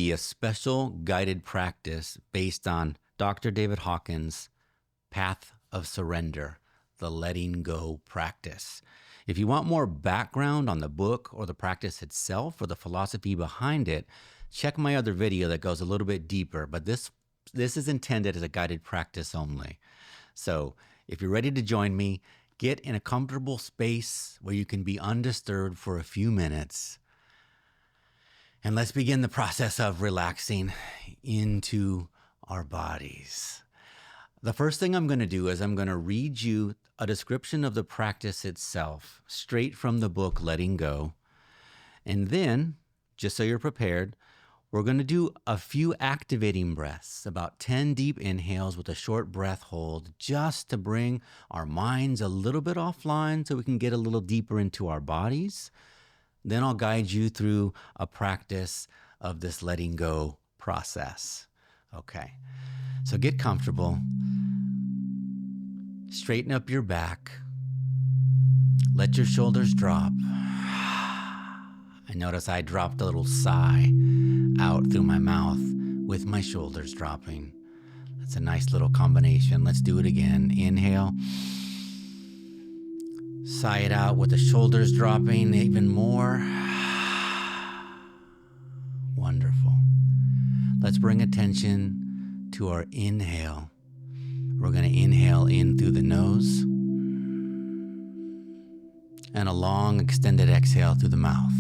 be a special guided practice based on Dr. David Hawkins' Path of Surrender, the letting go practice. If you want more background on the book or the practice itself or the philosophy behind it, check my other video that goes a little bit deeper, but this is intended as a guided practice only. So if you're ready to join me, get in a comfortable space where you can be undisturbed for a few minutes. And let's begin the process of relaxing into our bodies. The first thing I'm going to do is I'm going to read you a description of the practice itself, straight from the book Letting Go. And then, just so you're prepared, we're going to do a few activating breaths, about 10 deep inhales with a short breath hold, just to bring our minds a little bit offline so we can get a little deeper into our bodies. Then I'll guide you through a practice of this letting go process. Okay, so get comfortable. Straighten up your back. Let your shoulders drop. I notice I dropped a little sigh out through my mouth with my shoulders dropping. That's a nice little combination. Let's do it again. Inhale. Sigh it out with the shoulders dropping even more. Wonderful. Let's bring attention to our inhale. We're going to inhale in through the nose and a long extended exhale through the mouth.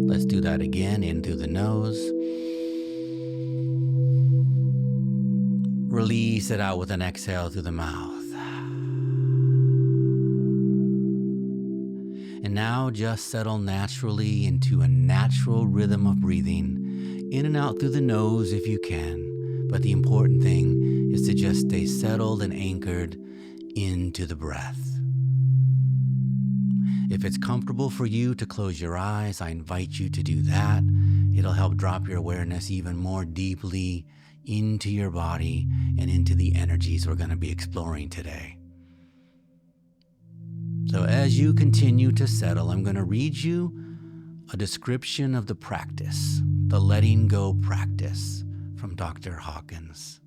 Let's do that again, in through the nose. Release it out with an exhale through the mouth. And now just settle naturally into a natural rhythm of breathing, in and out through the nose if you can. But the important thing is to just stay settled and anchored into the breath. If it's comfortable for you to close your eyes, I invite you to do that. It'll help drop your awareness even more deeply into your body and into the energies we're going to be exploring today. So as you continue to settle, I'm going to read you a description of the practice, the letting go practice from Dr. Hawkins.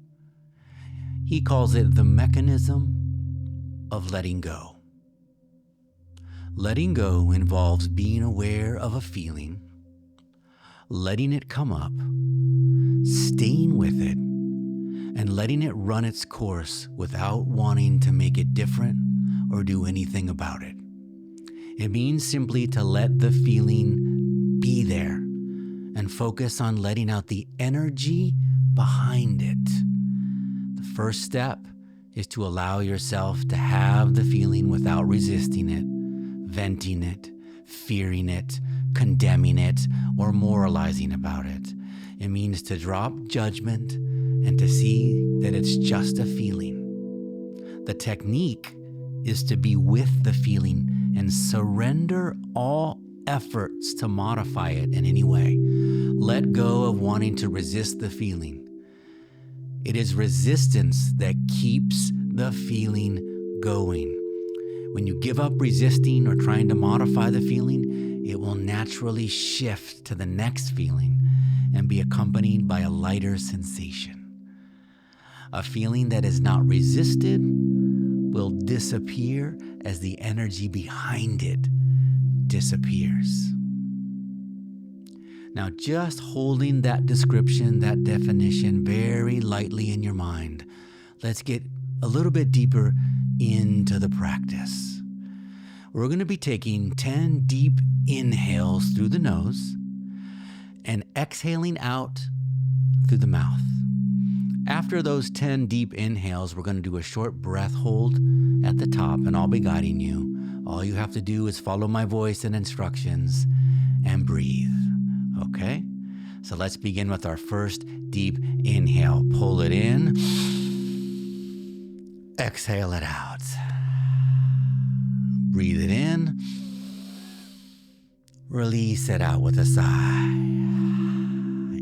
He calls it the mechanism of letting go. Letting go involves being aware of a feeling, letting it come up, staying with it, and letting it run its course without wanting to make it different or do anything about it. It means simply to let the feeling be there and focus on letting out the energy behind it. The first step is to allow yourself to have the feeling without resisting it, venting it, fearing it, condemning it, or moralizing about it. It means to drop judgment and to see that it's just a feeling. The technique is to be with the feeling and surrender all efforts to modify it in any way. Let go of wanting to resist the feeling. It is resistance that keeps the feeling going. When you give up resisting or trying to modify the feeling, it will naturally shift to the next feeling and be accompanied by a lighter sensation. A feeling that is not resisted will disappear as the energy behind it disappears. Now, just holding that description, that definition very lightly in your mind, let's get a little bit deeper into the practice. We're going to be taking 10 deep inhales through the nose and exhaling out through the mouth. After those 10 deep inhales, we're going to do a short breath hold at the top, and I'll be guiding you. All you have to do is follow my voice and instructions and breathe. Okay? So let's begin with our first deep inhale. Pull it in. Exhale it out. Breathe it in. Release it out with a sigh.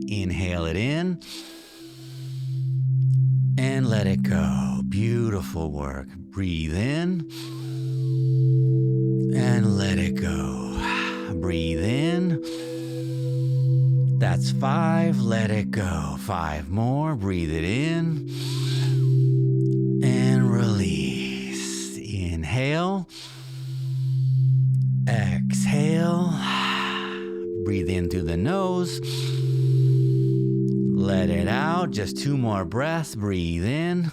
Inhale it in. And let it go. Beautiful work. Breathe in. And let it go. breathe in. That's 5, let it go. 5 more, breathe it in. And release. Inhale. Exhale. Breathe in through the nose. Let it out. Just 2 more breaths. Breathe in.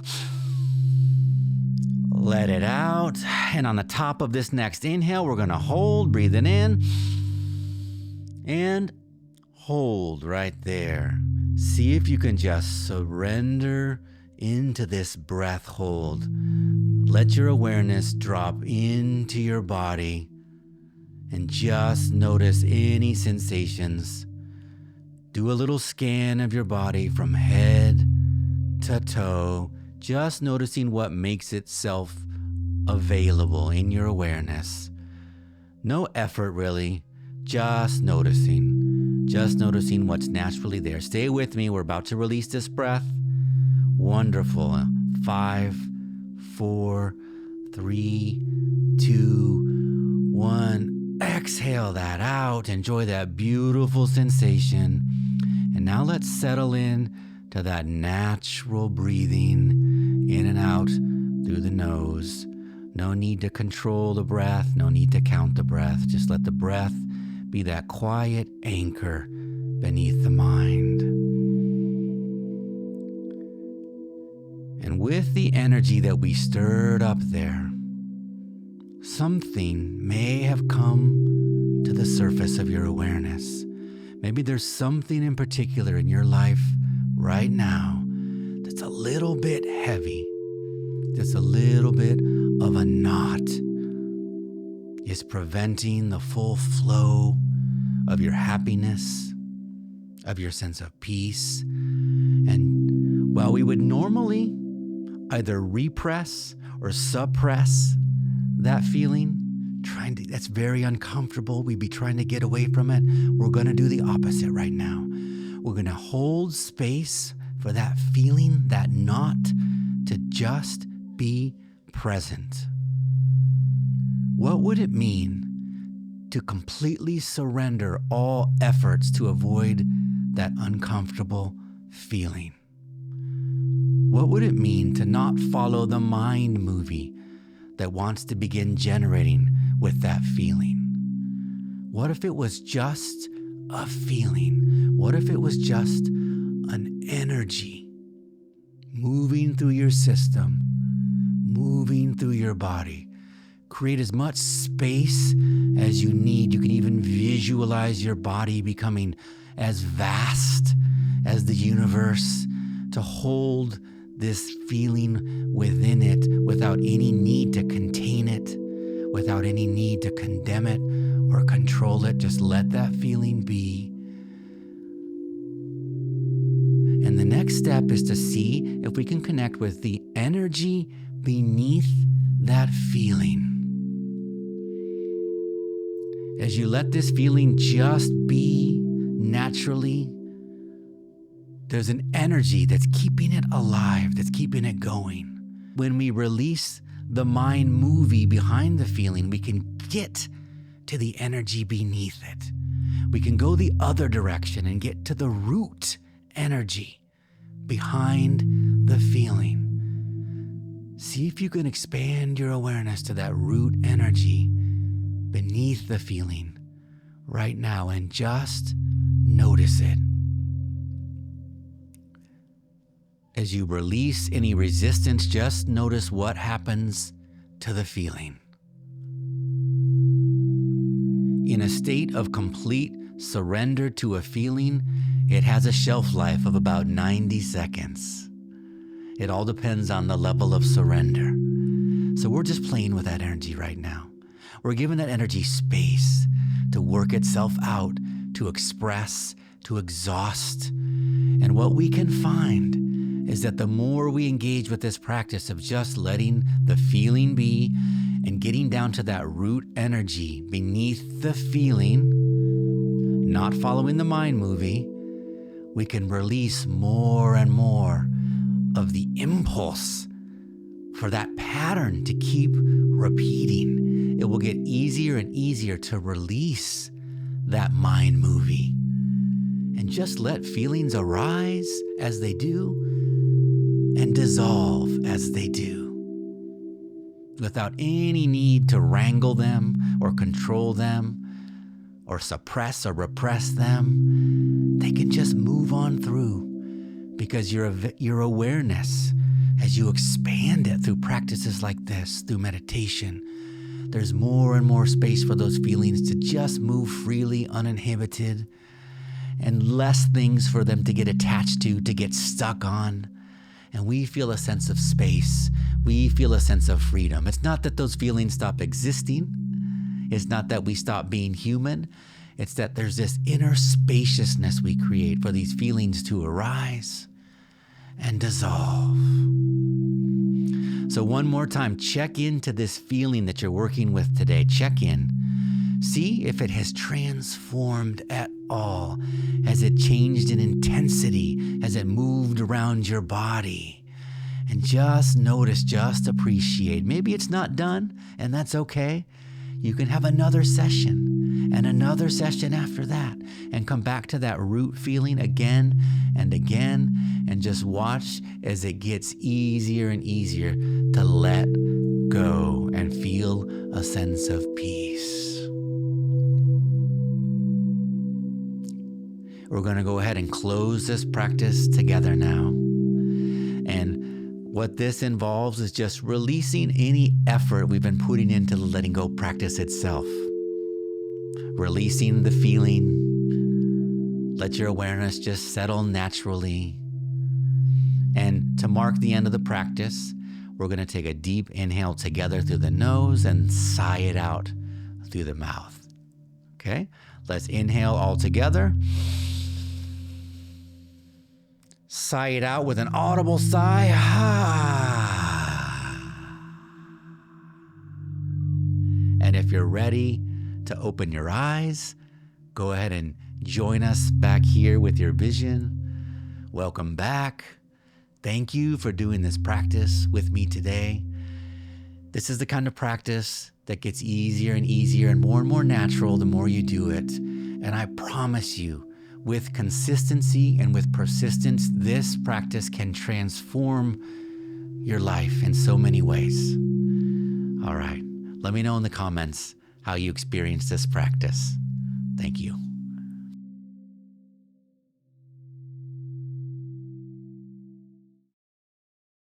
Let it out. And on the top of this next inhale, we're going to hold. Breathe it in. And hold right there. See if you can just surrender into this breath hold. Let your awareness drop into your body and just notice any sensations. Do a little scan of your body from head to toe, just noticing what makes itself available in your awareness. No effort really, just noticing what's naturally there. Stay with me, we're about to release this breath. Wonderful. 5, 4, 3, 2, 1. Exhale that out. Enjoy that beautiful sensation. And now let's settle in to that natural breathing in and out through the nose. No need to control the breath, no need to count the breath. Just let the breath be that quiet anchor beneath the mind. And with the energy that we stirred up there, something may have come to the surface of your awareness. Maybe there's something in particular in your life right now that's a little bit heavy, just a little bit of a knot. Is preventing the full flow of your happiness, of your sense of peace. And while we would normally either repress or suppress that feeling, that's very uncomfortable. We'd be trying to get away from it. We're going to do the opposite right now. We're going to hold space for that feeling, that knot, to just be present. What would it mean to completely surrender all efforts to avoid that uncomfortable feeling? What would it mean to not follow the mind movie that wants to begin generating with that feeling? What if it was just a feeling? What if it was just an energy moving through your system, moving through your body? Create as much space as you need. You can even visualize your body becoming as vast as the universe to hold this feeling within it without any need to contain it, without any need to condemn it or control it. Just let that feeling be. And the next step is to see if we can connect with the energy beneath that feeling. As you let this feeling just be naturally, there's an energy that's keeping it alive, that's keeping it going. When we release the mind movie behind the feeling, we can get to the energy beneath it. We can go the other direction and get to the root energy behind the feeling. See if you can expand your awareness to that root energy beneath the feeling right now and just notice it. As you release any resistance, just notice what happens to the feeling. In a state of complete surrender to a feeling, it has a shelf life of about 90 seconds. It all depends on the level of surrender. So we're just playing with that energy right now. We're giving that energy space to work itself out, to express, to exhaust. And what we can find is that the more we engage with this practice of just letting the feeling be and getting down to that root energy beneath the feeling, not following the mind movie, we can release more and more of the impulse for that pattern to keep repeating. It will get easier and easier to release that mind movie and just let feelings arise as they do and dissolve as they do, without any need to wrangle them or control them or suppress or repress them. They can just move on through, because your awareness, as you expand it through practices like this, through meditation, there's more and more space for those feelings to just move freely, uninhibited, and less things for them to get attached to get stuck on. And we feel a sense of space. We feel a sense of freedom. It's not that those feelings stop existing. It's not that we stop being human. It's that there's this inner spaciousness we create for these feelings to arise and dissolve. So one more time, check into this feeling that you're working with today. Check in. See if it has transformed at all. Has it changed in intensity? Has it moved around your body? And just notice, just appreciate. Maybe it's not done, and that's okay. You can have another session and another session after that, and come back to that root feeling again and again, and just watch as it gets easier and easier to let go and feel a sense of peace. We're going to go ahead and close this practice together now. And what this involves is just releasing any effort we've been putting into the letting go practice itself. Releasing the feeling. Let your awareness just settle naturally. And to mark the end of the practice, we're going to take a deep inhale together through the nose and sigh it out through the mouth. Okay? Let's inhale all together. Sigh it out with an audible sigh. And if you're ready to open your eyes, go ahead and join us back here with your vision. Welcome back. Thank you for doing this practice with me today. This is the kind of practice that gets easier and easier and more natural the more you do it. And I promise you, with consistency and with persistence, this practice can transform your life in so many ways. All right. Let me know in the comments how you experienced this practice. Thank you.